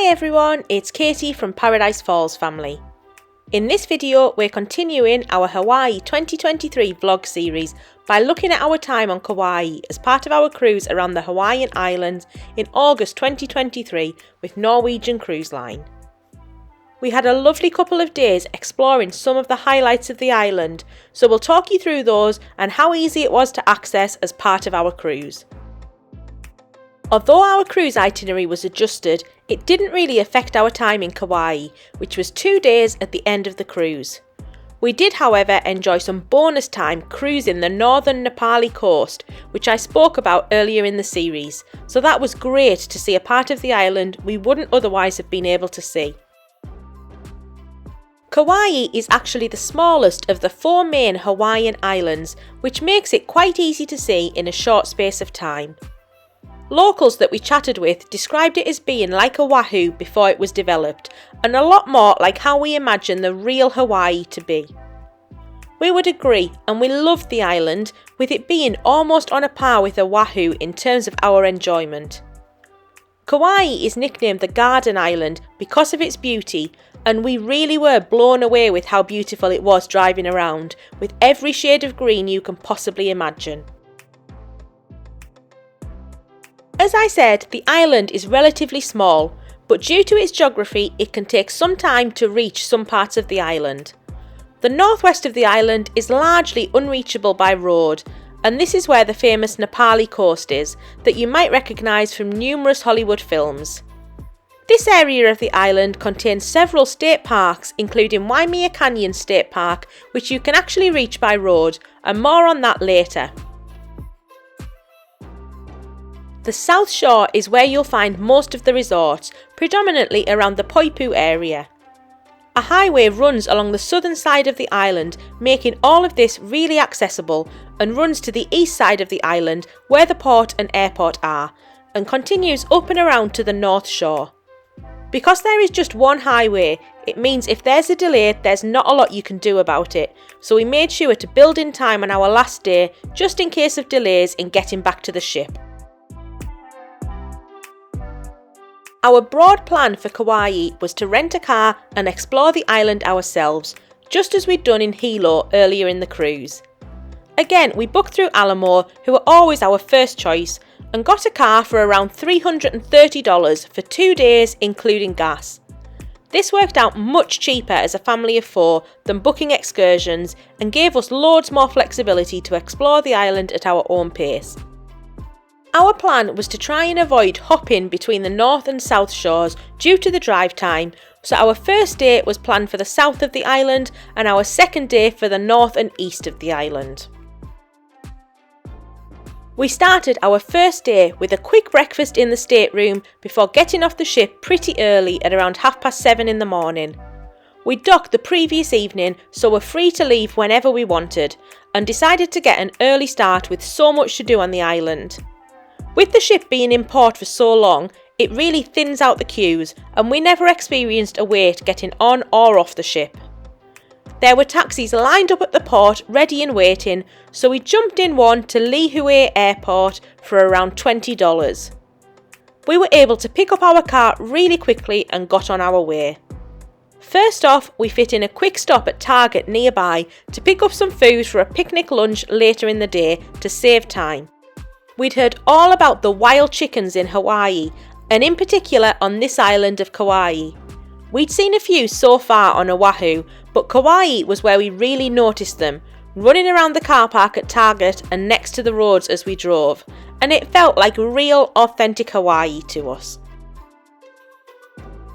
everyone, it's Katie from Paradise Falls family. In this video, we're continuing our Hawaii 2023 vlog series by looking at our time on Kauai as part of our cruise around the Hawaiian Islands in August 2023 with Norwegian Cruise Line. We had a lovely couple of days exploring some of the highlights of the island, so we'll talk you through those and how easy it was to access as part of our cruise. Although our cruise itinerary was adjusted, it didn't really affect our time in Kauai, which was 2 days at the end of the cruise. We did, however, enjoy some bonus time cruising the northern Nepali coast, which I spoke about earlier in the series, so that was great to see a part of the island we wouldn't otherwise have been able to see. Kauai is actually the smallest of the 4 main Hawaiian islands, which makes it quite easy to see in a short space of time. Locals that we chatted with described it as being like Oahu before it was developed, and a lot more like how we imagine the real Hawaii to be. We would agree, and we loved the island, with it being almost on a par with Oahu in terms of our enjoyment. Kauai is nicknamed the Garden Island because of its beauty, and we really were blown away with how beautiful it was driving around, with every shade of green you can possibly imagine. As I said, the island is relatively small, but due to its geography, it can take some time to reach some parts of the island. The northwest of the island is largely unreachable by road, and this is where the famous Nepali coast is, that you might recognise from numerous Hollywood films. This area of the island contains several state parks, including Waimea Canyon State Park, which you can actually reach by road, and more on that later. The South Shore is where you'll find most of the resorts, predominantly around the Poipu area. A highway runs along the southern side of the island, making all of this really accessible, and runs to the east side of the island where the port and airport are, and continues up and around to the North Shore. Because there is just one highway, it means if there's a delay, there's not a lot you can do about it, so we made sure to build in time on our last day just in case of delays in getting back to the ship. Our broad plan for Kauai was to rent a car and explore the island ourselves, just as we'd done in Hilo earlier in the cruise. Again, we booked through Alamo, who were always our first choice, and got a car for around $330 for 2 days including gas. This worked out much cheaper as a family of 4 than booking excursions and gave us loads more flexibility to explore the island at our own pace. Our plan was to try and avoid hopping between the north and south shores due to the drive time, so our first day was planned for the south of the island and our second day for the north and east of the island. We started our first day with a quick breakfast in the stateroom before getting off the ship pretty early at around 7:30 in the morning. We docked the previous evening, so were free to leave whenever we wanted, and decided to get an early start with so much to do on the island. With the ship being in port for so long, it really thins out the queues, and we never experienced a wait getting on or off the ship. There were taxis lined up at the port ready and waiting, so we jumped in one to Lihue Airport for around $20. We were able to pick up our car really quickly and got on our way. First off, we fit in a quick stop at Target nearby to pick up some food for a picnic lunch later in the day to save time. We'd heard all about the wild chickens in Hawaii, and in particular on this island of Kauai. We'd seen a few so far on Oahu, but Kauai was where we really noticed them, running around the car park at Target and next to the roads as we drove, and it felt like real authentic Hawaii to us.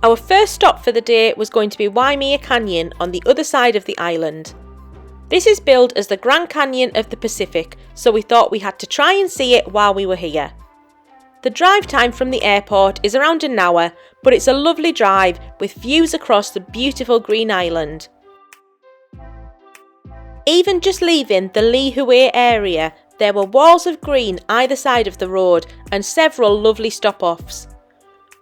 Our first stop for the day was going to be Waimea Canyon on the other side of the island. This is billed as the Grand Canyon of the Pacific, so we thought we had to try and see it while we were here. The drive time from the airport is around an hour, but it's a lovely drive with views across the beautiful green island. Even just leaving the Lihue area, there were walls of green either side of the road and several lovely stop-offs.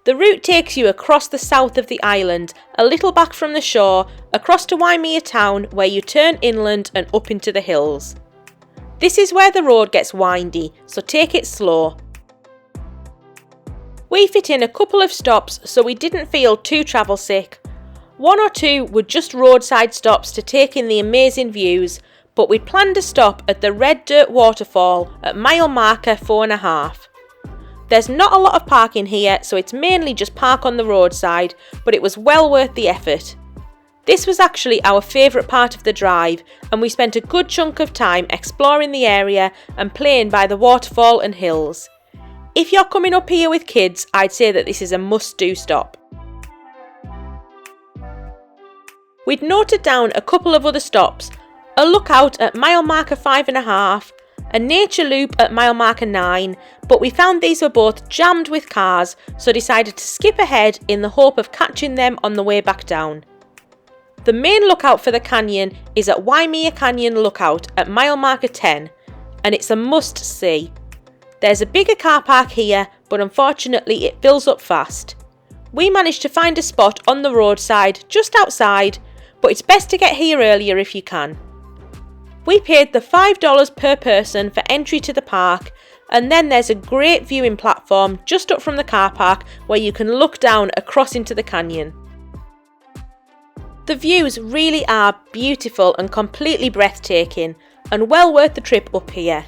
The route takes you across the south of the island, a little back from the shore, across to Waimea town where you turn inland and up into the hills. This is where the road gets windy, so take it slow. We fit in a couple of stops so we didn't feel too travel sick. 1 or 2 were just roadside stops to take in the amazing views, but we planned a stop at the Red Dirt Waterfall at mile marker 4.5. There's not a lot of parking here, so it's mainly just park on the roadside, but it was well worth the effort. This was actually our favourite part of the drive, and we spent a good chunk of time exploring the area and playing by the waterfall and hills. If you're coming up here with kids, I'd say that this is a must-do stop. We'd noted down a couple of other stops, a lookout at mile marker 5.5, a nature loop at mile marker 9, but we found these were both jammed with cars, so decided to skip ahead in the hope of catching them on the way back down. The main lookout for the canyon is at Waimea Canyon Lookout at mile marker 10, and it's a must-see. There's a bigger car park here, but unfortunately it fills up fast. We managed to find a spot on the roadside just outside, but it's best to get here earlier if you can. We paid the $5 per person for entry to the park, and then there's a great viewing platform just up from the car park where you can look down across into the canyon. The views really are beautiful and completely breathtaking, and well worth the trip up here.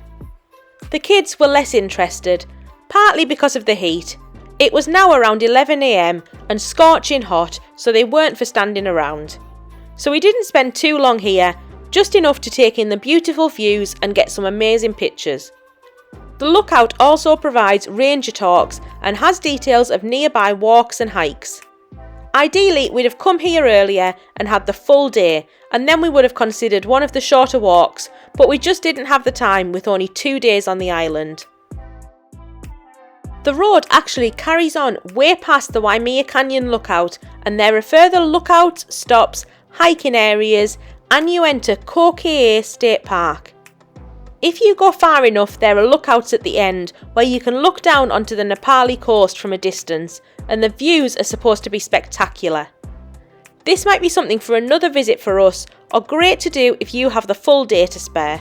The kids were less interested, partly because of the heat. It was now around 11 AM and scorching hot, so they weren't for standing around. So we didn't spend too long here, just enough to take in the beautiful views and get some amazing pictures. The lookout also provides ranger talks and has details of nearby walks and hikes. Ideally, we'd have come here earlier and had the full day, and then we would have considered one of the shorter walks, but we just didn't have the time with only 2 days on the island. The road actually carries on way past the Waimea Canyon Lookout, and there are further lookouts, stops, hiking areas, and you enter Kauai State Park. If you go far enough, there are lookouts at the end where you can look down onto the Nepali coast from a distance, and the views are supposed to be spectacular. This might be something for another visit for us, or great to do if you have the full day to spare.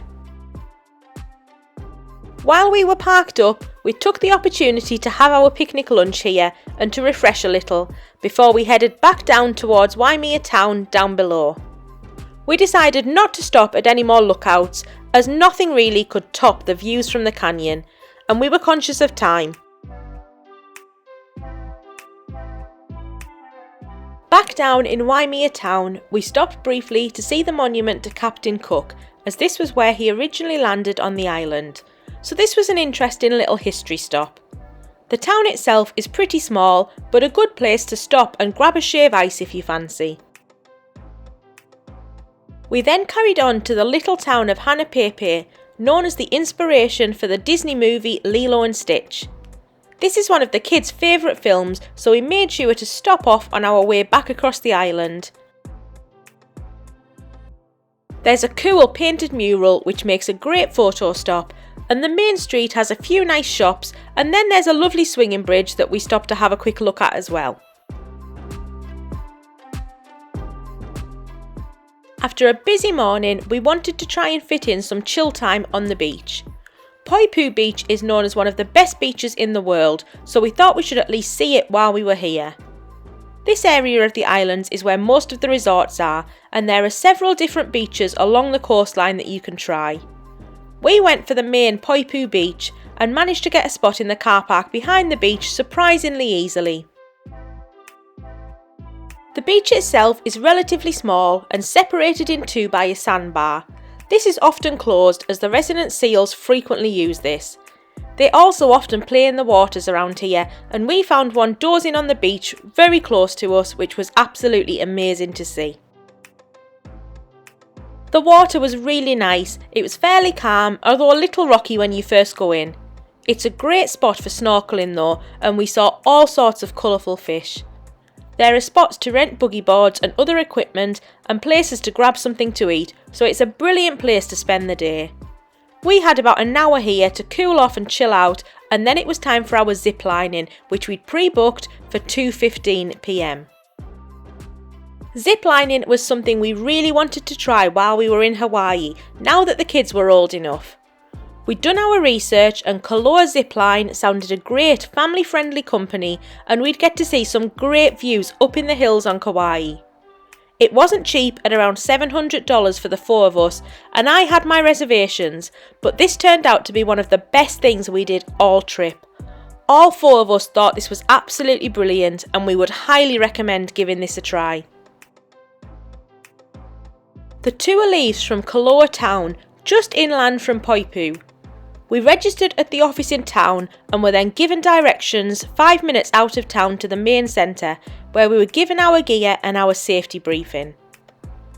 While we were parked up, we took the opportunity to have our picnic lunch here and to refresh a little before we headed back down towards Waimea town down below. We decided not to stop at any more lookouts, as nothing really could top the views from the canyon, and we were conscious of time. Back down in Waimea town, we stopped briefly to see the monument to Captain Cook, as this was where he originally landed on the island, so this was an interesting little history stop. The town itself is pretty small, but a good place to stop and grab a shave ice if you fancy. We then carried on to the little town of Hanapepe, known as the inspiration for the Disney movie Lilo and Stitch. This is one of the kids' favourite films, so we made sure to stop off on our way back across the island. There's a cool painted mural which makes a great photo stop, and the main street has a few nice shops, and then there's a lovely swinging bridge that we stopped to have a quick look at as well. After a busy morning, we wanted to try and fit in some chill time on the beach. Poipu Beach is known as one of the best beaches in the world, so we thought we should at least see it while we were here. This area of the islands is where most of the resorts are, and there are several different beaches along the coastline that you can try. We went for the main Poipu Beach and managed to get a spot in the car park behind the beach surprisingly easily. The beach itself is relatively small and separated in two by a sandbar. This is often closed as the resident seals frequently use this. They also often play in the waters around here, and we found one dozing on the beach very close to us, which was absolutely amazing to see. The water was really nice. It was fairly calm, although a little rocky when you first go in. It's a great spot for snorkeling though, and we saw all sorts of colourful fish. There are spots to rent boogie boards and other equipment, and places to grab something to eat, so it's a brilliant place to spend the day. We had about an hour here to cool off and chill out, and then it was time for our ziplining, which we'd pre-booked for 2:15 PM. Ziplining was something we really wanted to try while we were in Hawaii, now that the kids were old enough. We'd done our research and Koloa Zipline sounded a great family-friendly company, and we'd get to see some great views up in the hills on Kauai. It wasn't cheap at around $700 for the 4 of us, and I had my reservations, but this turned out to be one of the best things we did all trip. All 4 of us thought this was absolutely brilliant, and we would highly recommend giving this a try. The tour leaves from Koloa town, just inland from Poipu. We registered at the office in town and were then given directions 5 minutes out of town to the main centre, where we were given our gear and our safety briefing.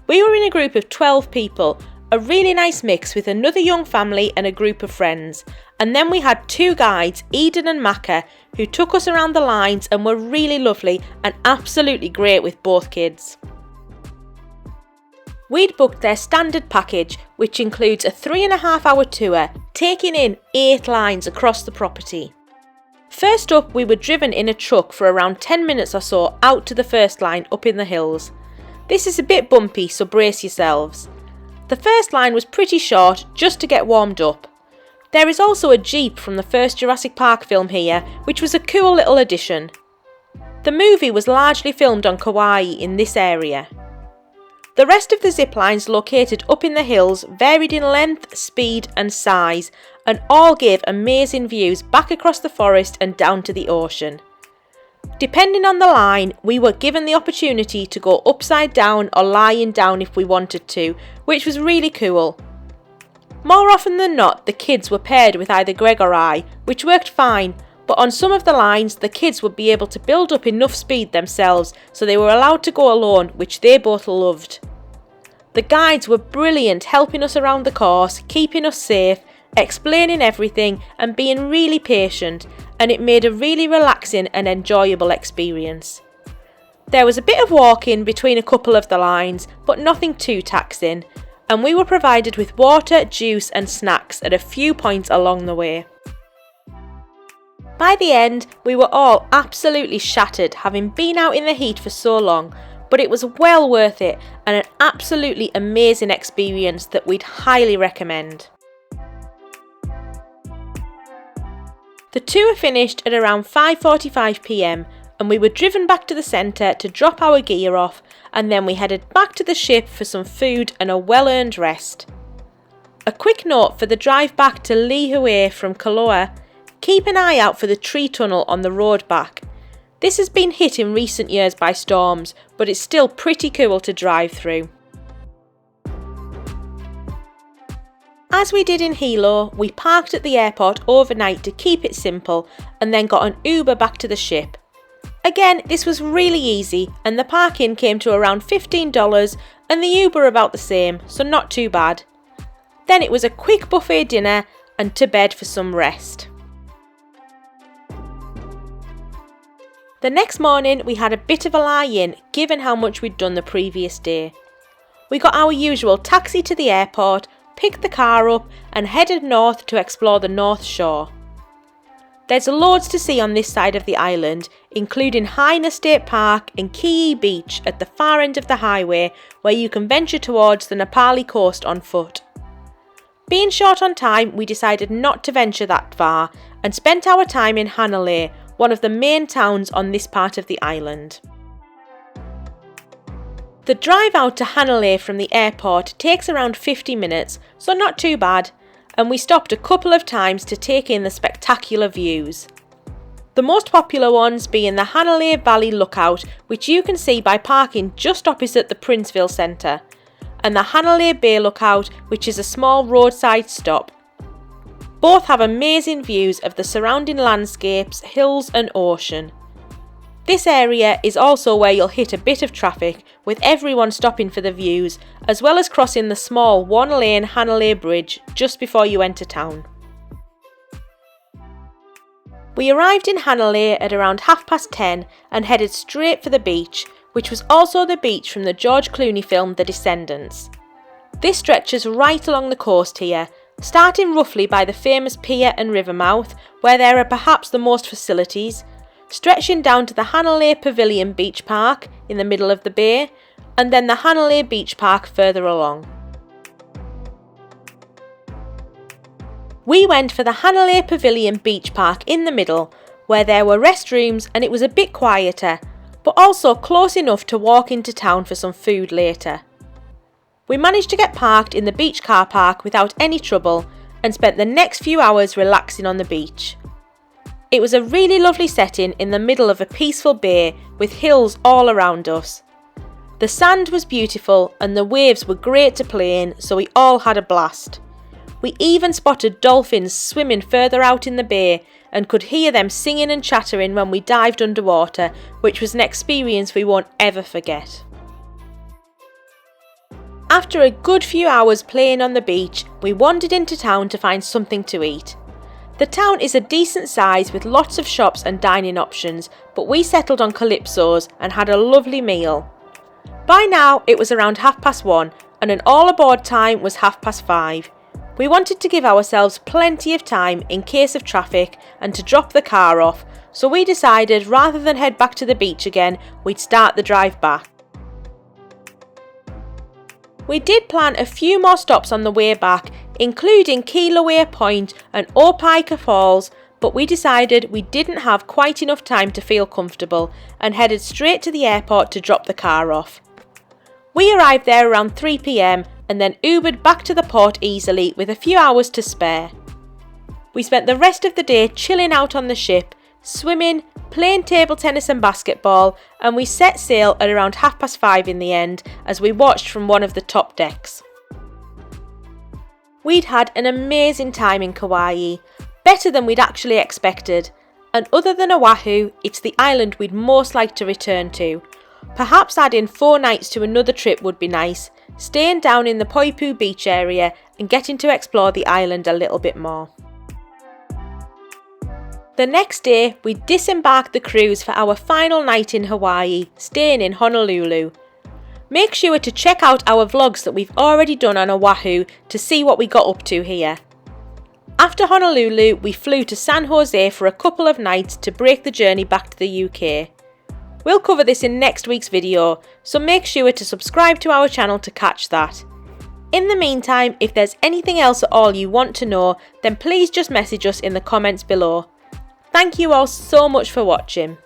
We were in a group of 12 people, a really nice mix with another young family and a group of friends, and then we had 2 guides, Eden and Maka, who took us around the lines and were really lovely and absolutely great with both kids. We'd booked their standard package, which includes a 3.5-hour tour, taking in 8 lines across the property. First up, we were driven in a truck for around 10 minutes or so out to the first line up in the hills. This is a bit bumpy, so brace yourselves. The first line was pretty short, just to get warmed up. There is also a jeep from the first Jurassic Park film here, which was a cool little addition. The movie was largely filmed on Kauai in this area. The rest of the zip lines located up in the hills varied in length, speed and size, and all gave amazing views back across the forest and down to the ocean. Depending on the line, we were given the opportunity to go upside down or lying down if we wanted to, which was really cool. More often than not, the kids were paired with either Greg or I, which worked fine, but on some of the lines, the kids would be able to build up enough speed themselves, so they were allowed to go alone, which they both loved. The guides were brilliant, helping us around the course, keeping us safe, explaining everything and being really patient, and it made a really relaxing and enjoyable experience. There was a bit of walking between a couple of the lines, but nothing too taxing, and we were provided with water, juice and snacks at a few points along the way. By the end, we were all absolutely shattered, having been out in the heat for so long, but it was well worth it and an absolutely amazing experience that we'd highly recommend. The tour finished at around 5:45 p.m. and we were driven back to the centre to drop our gear off, and then we headed back to the ship for some food and a well-earned rest. A quick note for the drive back to Lihue from Koloa: keep an eye out for the tree tunnel on the road back. This has been hit in recent years by storms, but it's still pretty cool to drive through. As we did in Hilo, we parked at the airport overnight to keep it simple and then got an Uber back to the ship. Again, this was really easy and the parking came to around $15 and the Uber about the same, so not too bad. Then it was a quick buffet dinner and to bed for some rest. The next morning we had a bit of a lie-in given how much we'd done the previous day. We got our usual taxi to the airport, picked the car up and headed north to explore the North Shore. There's loads to see on this side of the island, including Haina State Park and Kii Beach at the far end of the highway, where you can venture towards the Nepali coast on foot. Being short on time, we decided not to venture that far and spent our time in Hanalei, one of the main towns on this part of the island. The drive out to Hanalei from the airport takes around 50 minutes, so not too bad, and we stopped a couple of times to take in the spectacular views. The most popular ones being the Hanalei Valley Lookout, which you can see by parking just opposite the Princeville Centre, and the Hanalei Bay Lookout, which is a small roadside stop. Both have amazing views of the surrounding landscapes, hills and ocean. This area is also where you'll hit a bit of traffic, with everyone stopping for the views, as well as crossing the small one-lane Hanalei Bridge just before you enter town. We arrived in Hanalei at around 10:30 and headed straight for the beach, which was also the beach from the George Clooney film The Descendants. This stretches right along the coast here, starting roughly by the famous pier and river mouth, where there are perhaps the most facilities, stretching down to the Hanalei Pavilion Beach Park in the middle of the bay, and then the Hanalei Beach Park further along. We went for the Hanalei Pavilion Beach Park in the middle, where there were restrooms and it was a bit quieter, but also close enough to walk into town for some food later. We managed to get parked in the beach car park without any trouble and spent the next few hours relaxing on the beach. It was a really lovely setting in the middle of a peaceful bay with hills all around us. The sand was beautiful and the waves were great to play in, so we all had a blast. We even spotted dolphins swimming further out in the bay and could hear them singing and chattering when we dived underwater, which was an experience we won't ever forget. After a good few hours playing on the beach, we wandered into town to find something to eat. The town is a decent size with lots of shops and dining options, but we settled on Calypso's and had a lovely meal. By now it was around 1:30 and an all aboard time was 5:30. We wanted to give ourselves plenty of time in case of traffic and to drop the car off, so we decided rather than head back to the beach again, we'd start the drive back. We did plan a few more stops on the way back, including Kilauea Point and Opaika Falls, but we decided we didn't have quite enough time to feel comfortable and headed straight to the airport to drop the car off. We arrived there around 3 p.m. and then Ubered back to the port easily with a few hours to spare. We spent the rest of the day chilling out on the ship, swimming, playing table tennis and basketball, and we set sail at around 5:30 in the end as we watched from one of the top decks. We'd had an amazing time in Kauai, better than we'd actually expected, and other than Oahu, it's the island we'd most like to return to. Perhaps adding 4 nights to another trip would be nice, staying down in the Poipu beach area and getting to explore the island a little bit more. The next day, we disembarked the cruise for our final night in Hawaii, staying in Honolulu. Make sure to check out our vlogs that we've already done on Oahu to see what we got up to here. After Honolulu, we flew to San Jose for a couple of nights to break the journey back to the UK. We'll cover this in next week's video, so make sure to subscribe to our channel to catch that. In the meantime, if there's anything else at all you want to know, then please just message us in the comments below. Thank you all so much for watching.